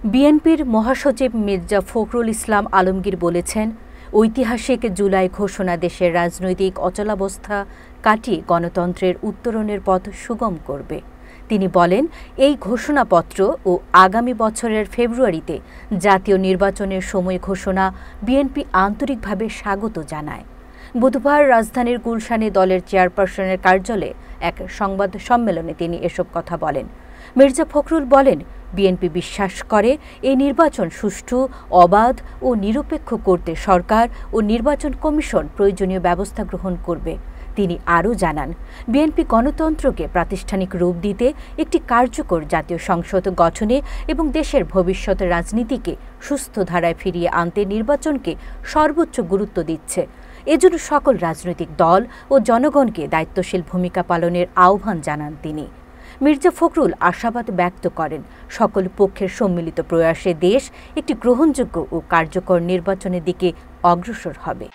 বিএনপির মহাসচিব মির্জা ফখরুল ইসলাম আলমগীর বলেছেন, ঐতিহাসিক জুলাই ঘোষণা দেশের রাজনৈতিক অচলাবস্থা কাটিয়ে গণতন্ত্রের উত্তরণের পথ সুগম করবে। তিনি বলেন, এই ঘোষণাপত্র ও আগামী বছরের ফেব্রুয়ারিতে জাতীয় নির্বাচনের সময় ঘোষণা বিএনপি আন্তরিকভাবে স্বাগত জানায়। বুধবার রাজধানীর গুলশানে দলের চেয়ারপারসনের কার্যালয়ে এক সংবাদ সম্মেলনে তিনি এসব কথা বলেন। মির্জা ফখরুল বলেন, বিএনপি বিশ্বাস করে এই নির্বাচন সুষ্ঠু, অবাধ ও নিরপেক্ষ করতে সরকার ও নির্বাচন কমিশন প্রয়োজনীয় ব্যবস্থা গ্রহণ করবে। তিনি আরও জানান, বিএনপি গণতন্ত্রকে প্রাতিষ্ঠানিক রূপ দিতে একটি কার্যকর জাতীয় সংসদ গঠনে এবং দেশের ভবিষ্যৎ রাজনীতিকে সুস্থ ধারায় ফিরিয়ে আনতে নির্বাচনকে সর্বোচ্চ গুরুত্ব দিচ্ছে। এজন্য সকল রাজনৈতিক দল ও জনগণকে দায়িত্বশীল ভূমিকা পালনের আহ্বান জানান তিনি। মির্জা ফখরুল আশাবাদ ব্যক্ত করেন, সকল পক্ষের সম্মিলিত প্রয়াসে দেশ একটি গ্রহণযোগ্য ও কার্যকর নির্বাচনের দিকে অগ্রসর হবে।